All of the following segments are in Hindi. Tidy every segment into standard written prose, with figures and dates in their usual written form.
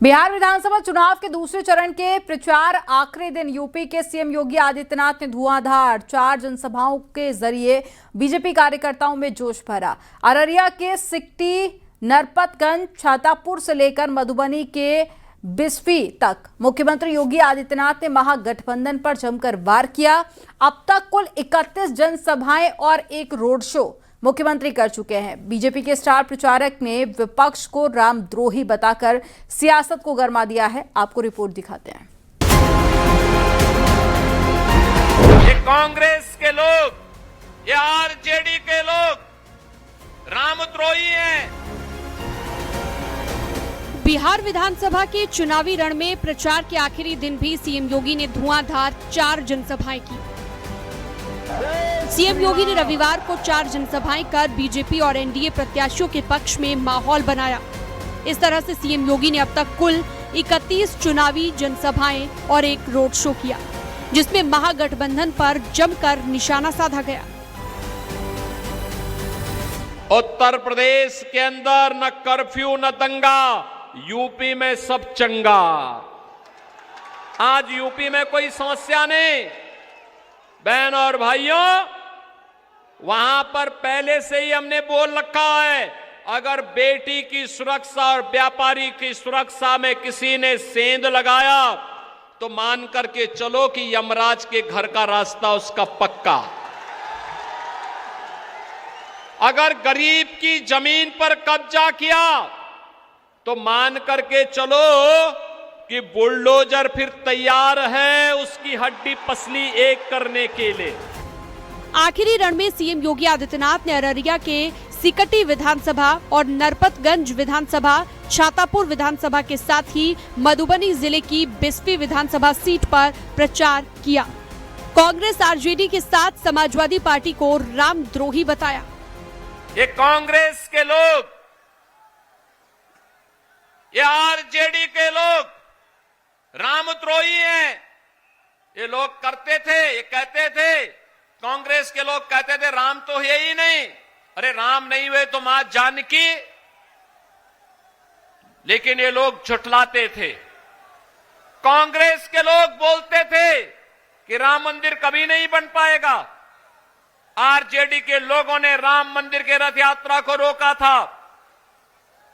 बिहार विधानसभा चुनाव के दूसरे चरण के प्रचार आखिरी दिन यूपी के सीएम योगी आदित्यनाथ ने धुआंधार 4 जनसभाओं के जरिए बीजेपी कार्यकर्ताओं में जोश भरा। अररिया के सिकटी, नरपतगंज, छातापुर से लेकर मधुबनी के बिस्फी तक मुख्यमंत्री योगी आदित्यनाथ ने महागठबंधन पर जमकर वार किया। अब तक कुल 31 जनसभाएं और एक रोड शो मुख्यमंत्री कर चुके हैं। बीजेपी के स्टार प्रचारक ने विपक्ष को रामद्रोही बताकर सियासत को गरमा दिया है। आपको रिपोर्ट दिखाते हैं। ये कांग्रेस के लोग, ये आरजेडी के लोग रामद्रोही हैं। बिहार विधानसभा के चुनावी रण में प्रचार के आखिरी दिन भी सीएम योगी ने धुआंधार 4 जनसभाएं की। सीएम योगी ने रविवार को 4 जनसभाएं कर बीजेपी और एनडीए प्रत्याशियों के पक्ष में माहौल बनाया। इस तरह से सीएम योगी ने अब तक कुल 31 चुनावी जनसभाएं और एक रोड शो किया, जिसमें महागठबंधन पर जमकर निशाना साधा गया। उत्तर प्रदेश के अंदर न कर्फ्यू न दंगा, यूपी में सब चंगा। आज यूपी में कोई समस्या नहीं। बहन और भाइयों, वहां पर पहले से ही हमने बोल रखा है, अगर बेटी की सुरक्षा और व्यापारी की सुरक्षा में किसी ने सेंध लगाया तो मान करके चलो कि यमराज के घर का रास्ता उसका पक्का। अगर गरीब की जमीन पर कब्जा किया तो मान करके चलो कि बुलडोजर फिर तैयार है उसकी हड्डी पसली एक करने के लिए। आखिरी रण में सीएम योगी आदित्यनाथ ने अररिया के सिकटी विधानसभा और नरपतगंज विधानसभा, छातापुर विधानसभा के साथ ही मधुबनी जिले की बिस्फी विधानसभा सीट पर प्रचार किया। कांग्रेस आरजेडी के साथ समाजवादी पार्टी को रामद्रोही बताया। ये कांग्रेस के लोग, ये आरजेडी के लोग रामद्रोही हैं। ये लोग करते थे, ये कहते थे, कांग्रेस के लोग कहते थे राम तो है ही नहीं। अरे राम नहीं हुए तो मां जानकी। लेकिन ये लोग झुठलाते थे। कांग्रेस के लोग बोलते थे कि राम मंदिर कभी नहीं बन पाएगा। आरजेडी के लोगों ने राम मंदिर के रथ यात्रा को रोका था।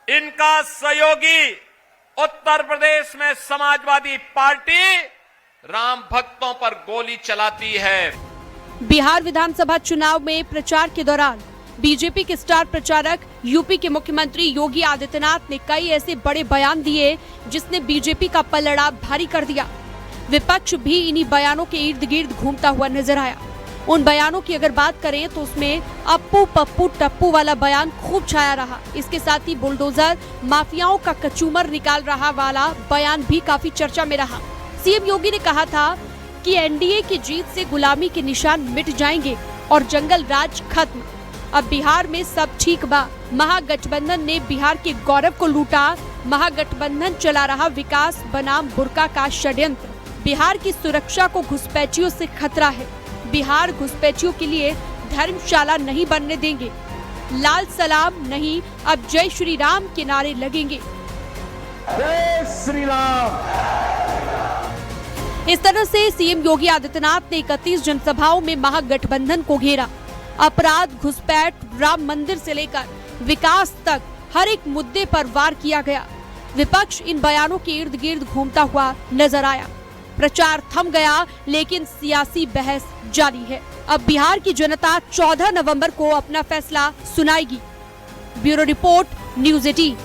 इनका सहयोगी उत्तर प्रदेश में समाजवादी पार्टी राम भक्तों पर गोली चलाती है। बिहार विधानसभा चुनाव में प्रचार के दौरान बीजेपी के स्टार प्रचारक यूपी के मुख्यमंत्री योगी आदित्यनाथ ने कई ऐसे बड़े बयान दिए जिसने बीजेपी का पलड़ा भारी कर दिया। विपक्ष भी इन्हीं बयानों के इर्द गिर्द घूमता हुआ नजर आया। उन बयानों की अगर बात करें तो उसमें अप्पू पप्पू टप्पू वाला बयान खूब छाया रहा। इसके साथ ही बुलडोजर माफियाओं का कचूमर निकाल रहा वाला बयान भी काफी चर्चा में रहा। सीएम योगी ने कहा था कि एनडीए की जीत से गुलामी के निशान मिट जाएंगे और जंगल राज खत्म। अब बिहार में सब ठीक बा। महागठबंधन ने बिहार के गौरव को लूटा। महागठबंधन चला रहा विकास बनाम बुर्का का षड्यंत्र। बिहार की सुरक्षा को घुसपैठियों से खतरा है। बिहार घुसपैठियों के लिए धर्मशाला नहीं बनने देंगे। लाल सलाम नहीं, अब जय श्री राम के नारे लगेंगे। जय श्री राम। इस तरह से सीएम योगी आदित्यनाथ ने 31 जनसभाओं में महागठबंधन को घेरा। अपराध, घुसपैठ, राम मंदिर से लेकर विकास तक हर एक मुद्दे पर वार किया गया। विपक्ष इन बयानों के इर्द गिर्द घूमता हुआ नजर आया। प्रचार थम गया, लेकिन सियासी बहस जारी है। अब बिहार की जनता 14 नवंबर को अपना फैसला सुनाएगी। Bureau report, News 18।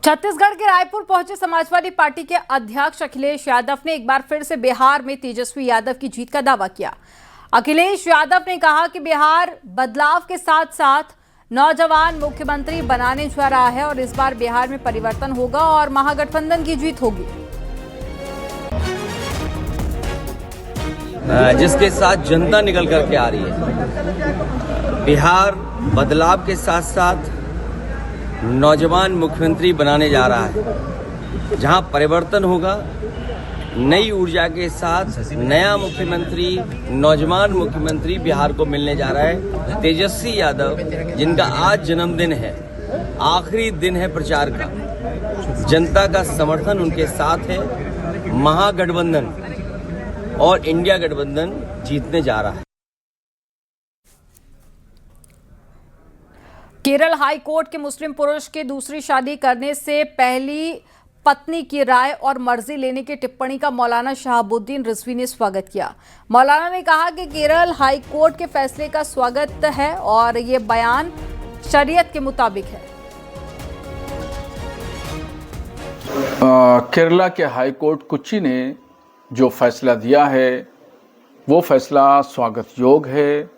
छत्तीसगढ़ के रायपुर पहुंचे समाजवादी पार्टी के अध्यक्ष अखिलेश यादव ने एक बार फिर से बिहार में तेजस्वी यादव की जीत का दावा किया। अखिलेश यादव ने कहा कि बिहार बदलाव के साथ साथ नौजवान मुख्यमंत्री बनाने जा रहा है और इस बार बिहार में परिवर्तन होगा और महागठबंधन की जीत होगी। जिसके साथ जनता निकल करके आ रही है। बिहार बदलाव के साथ साथ नौजवान मुख्यमंत्री बनाने जा रहा है। जहां परिवर्तन होगा नई ऊर्जा के साथ नया मुख्यमंत्री, नौजवान मुख्यमंत्री बिहार को मिलने जा रहा है। तेजस्वी यादव, जिनका आज जन्मदिन है, आखिरी दिन है प्रचार का, जनता का समर्थन उनके साथ है। महागठबंधन और इंडिया गठबंधन जीतने जा रहा है। केरल हाई कोर्ट के मुस्लिम पुरुष के दूसरी शादी करने से पहली पत्नी की राय और मर्जी लेने की टिप्पणी का मौलाना शहाबुद्दीन रिजवी ने स्वागत किया। मौलाना ने कहा कि केरल हाई कोर्ट के फैसले का स्वागत है और ये बयान शरीयत के मुताबिक है। केरला के हाई कोर्ट कोच्चि ने जो फैसला दिया है वो फैसला स्वागत योग्य है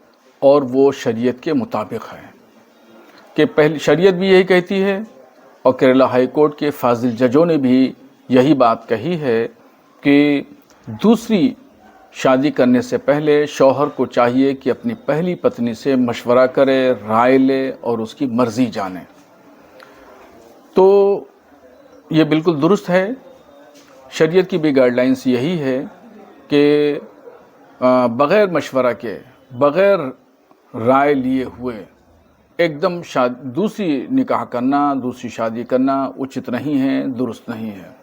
और वो शरीयत के मुताबिक है कि पहली शरीयत भी यही कहती है और केरला हाई कोर्ट के फाजिल जजों ने भी यही बात कही है कि दूसरी शादी करने से पहले शौहर को चाहिए कि अपनी पहली पत्नी से मशवरा करे, राय ले और उसकी मर्जी जाने। तो ये बिल्कुल दुरुस्त है। शरीयत की भी गाइडलाइंस यही है कि बग़ैर मशवरा के, बग़ैर राय लिए हुए एकदम दूसरी निकाह करना, दूसरी शादी करना उचित नहीं है, दुरुस्त नहीं है।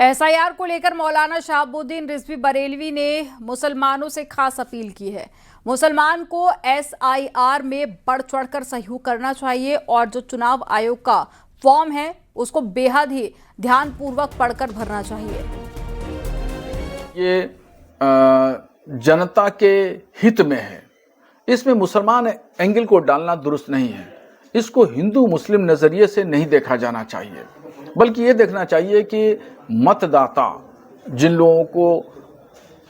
एसआईआर को लेकर मौलाना शहाबुद्दीन रिजवी बरेलवी ने मुसलमानों से खास अपील की है। मुसलमान को एसआईआर में बढ़ चढ़कर सहयोग करना चाहिए और जो चुनाव आयोग का फॉर्म है उसको बेहद ही ध्यानपूर्वक पढ़कर भरना चाहिए। ये जनता के हित में है, इसमें मुसलमान एंगल को डालना दुरुस्त नहीं है। इसको हिंदू मुस्लिम नज़रिए से नहीं देखा जाना चाहिए, बल्कि ये देखना चाहिए कि मतदाता, जिन लोगों को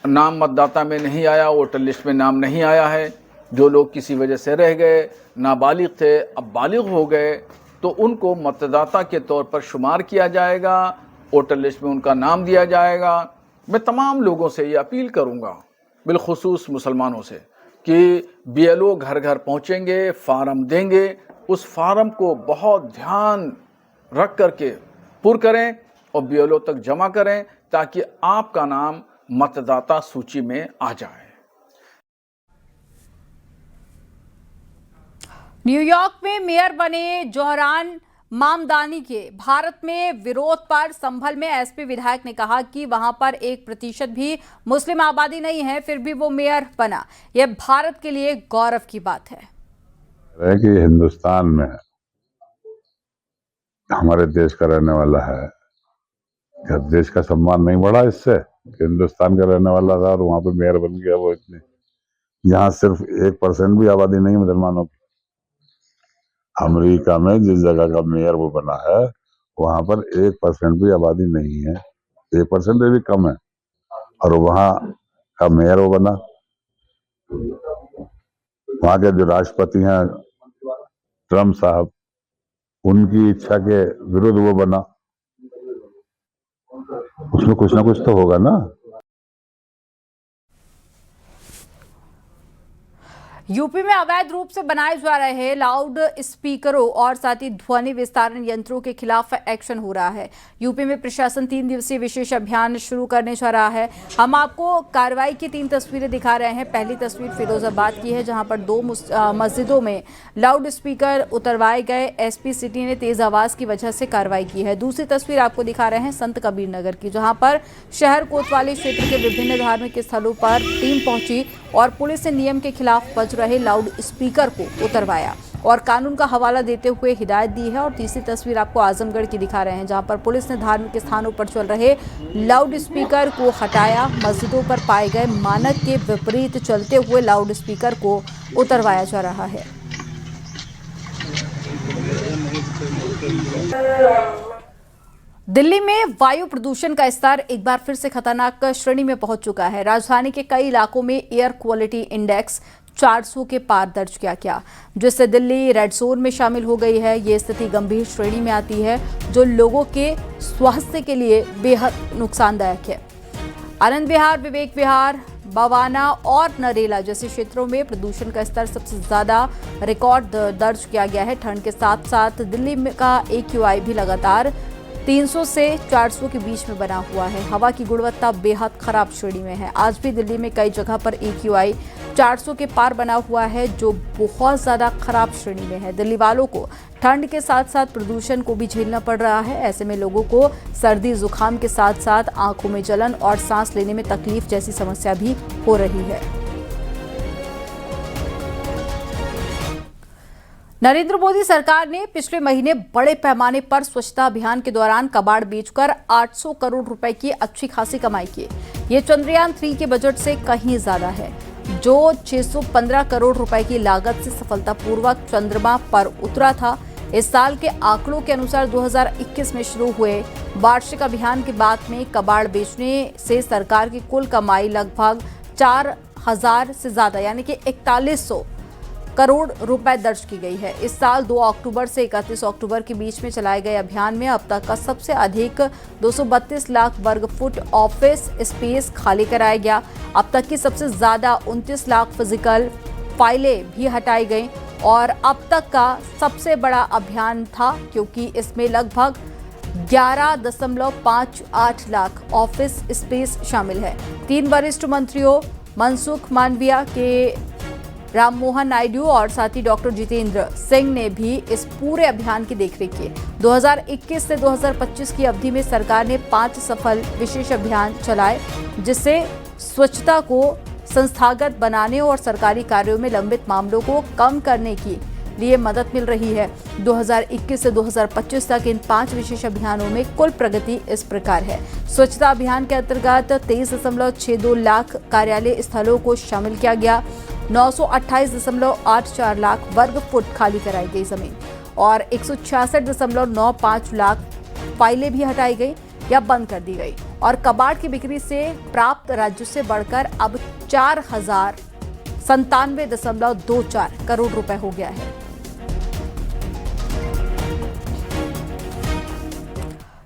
नाम मतदाता में नहीं आया, वोटर लिस्ट में नाम नहीं आया है, जो लोग किसी वजह से रह गए, नाबालिग थे अब बालिग हो गए, तो उनको मतदाता के तौर पर शुमार किया जाएगा, वोटर लिस्ट में उनका नाम दिया जाएगा। मैं तमाम लोगों से ये अपील करूँगा, बिलखुसूस मुसलमानों से, कि बीएलओ घर घर पहुँचेंगे, फार्म देंगे, उस फार्म को बहुत ध्यान रख करके पुर करें और बीएलओ तक जमा करें ताकि आपका नाम मतदाता सूची में आ जाए। न्यूयॉर्क में मेयर बने जोहरान मामदानी के भारत में विरोध पर संभल में एसपी विधायक ने कहा कि वहां पर 1% भी मुस्लिम आबादी नहीं है, फिर भी वो मेयर बना। यह भारत के लिए गौरव की बात है कि हिंदुस्तान में हमारे देश का रहने वाला है। क्या देश का सम्मान नहीं बढ़ा इससे कि हिंदुस्तान का रहने वाला था और वहां पे मेयर बन गया वो इतने, जहाँ सिर्फ 1% भी आबादी नहीं मुसलमानों की। अमेरिका में जिस जगह का मेयर वो बना है वहां पर 1% भी आबादी नहीं है, 1% से भी कम है, और वहां का मेयर वो बना। वहां के जो राष्ट्रपति हैं ट्रम्प साहब, उनकी इच्छा के विरुद्ध वो बना। उसमें कुछ ना कुछ तो होगा ना। यूपी में अवैध रूप से बनाए जा रहे लाउड स्पीकरों और साथ ही ध्वनि विस्तारण यंत्रों के खिलाफ एक्शन हो रहा है। यूपी में प्रशासन 3 दिवसीय विशेष अभियान शुरू करने जा रहा है। हम आपको कार्रवाई की 3 तस्वीरें दिखा रहे हैं। पहली तस्वीर फिरोजाबाद की है, जहां पर 2 मस्जिदों में लाउड स्पीकर उतरवाए गए। एसपी सिटी ने तेज आवाज की वजह से कार्रवाई की है। दूसरी तस्वीर आपको दिखा रहे हैं संत कबीर नगर की, जहां पर शहर कोतवाली क्षेत्र के विभिन्न धार्मिक स्थलों पर टीम पहुंची और पुलिस ने नियम के खिलाफ बज रहे लाउड स्पीकर को उतरवाया और कानून का हवाला देते हुए हिदायत दी है। और तीसरी तस्वीर आपको आजमगढ़ की दिखा रहे हैं, जहां पर पुलिस ने धार्मिक स्थानों पर चल रहे लाउड स्पीकर को हटाया। मस्जिदों पर पाए गए मानक के विपरीत चलते हुए लाउड स्पीकर को उतरवाया जा रहा है। दिल्ली में वायु प्रदूषण का स्तर एक बार फिर से खतरनाक श्रेणी में पहुंच चुका है। राजधानी के कई इलाकों में एयर क्वालिटी इंडेक्स 400 के पार दर्ज किया गया, जिससे दिल्ली रेड जोन में शामिल हो गई है। ये स्थिति गंभीर श्रेणी में आती है, जो लोगों के स्वास्थ्य के लिए बेहद नुकसानदायक है। आनंद विहार, विवेक विहार, बवाना और नरेला जैसे क्षेत्रों में प्रदूषण का स्तर सबसे ज्यादा रिकॉर्ड दर्ज किया गया है। ठंड के साथ साथ दिल्ली का AQI भी लगातार 300 से 400 के बीच में बना हुआ है। हवा की गुणवत्ता बेहद खराब श्रेणी में है। आज भी दिल्ली में कई जगह पर AQI 400 के पार बना हुआ है, जो बहुत ज्यादा खराब श्रेणी में है। दिल्ली वालों को ठंड के साथ साथ प्रदूषण को भी झेलना पड़ रहा है। ऐसे में लोगों को सर्दी जुकाम के साथ साथ आंखों में जलन और सांस लेने में तकलीफ जैसी समस्या भी हो रही है। नरेंद्र मोदी सरकार ने पिछले महीने बड़े पैमाने पर स्वच्छता अभियान के दौरान कबाड़ बेचकर 800 करोड़ रुपए की अच्छी खासी कमाई की। ये चंद्रयान 3 के बजट से कहीं ज्यादा है, जो 615 करोड़ रुपए की लागत से सफलतापूर्वक चंद्रमा पर उतरा था। इस साल के आंकड़ों के अनुसार 2021 में शुरू हुए वार्षिक अभियान के बाद में कबाड़ बेचने से सरकार की कुल कमाई लगभग 4000 से ज्यादा यानी कि 4100 करोड़ रुपए दर्ज की गई है। इस साल 2 अक्टूबर से 31 अक्टूबर के बीच में चलाए गए अभियान में अब तक का सबसे अधिक 232 लाख वर्ग फुट ऑफिस स्पेस खाली कराया गया। अब तक की सबसे ज्यादा 29 लाख फिजिकल फाइलें भी हटाई गई और अब तक का सबसे बड़ा अभियान था, क्योंकि इसमें लगभग 11.58 लाख ऑफिस स्पेस शामिल है। 3 वरिष्ठ मंत्रियों मनसुख मांडविया के राम मोहन नायडू और साथ ही डॉक्टर जितेंद्र सिंह ने भी इस पूरे अभियान की देखरेख की। 2021 से 2025 की अवधि में सरकार ने 5 सफल विशेष अभियान चलाए, जिससे स्वच्छता को संस्थागत बनाने और सरकारी कार्यों में लंबित मामलों को कम करने की लिए मदद मिल रही है। 2021 से 2025 तक इन 5 विशेष अभियानों में कुल प्रगति इस प्रकार है। स्वच्छता अभियान के अंतर्गत 23.62 लाख कार्यालय स्थलों को शामिल किया गया। 928.84 लाख वर्ग फुट खाली कराई गई जमीन और 166.95 लाख फाइलें भी हटाई गई या बंद कर दी गई और कबाड़ की बिक्री से प्राप्त राजस्व से बढ़कर अब 4097.24 करोड़ रुपए हो गया है।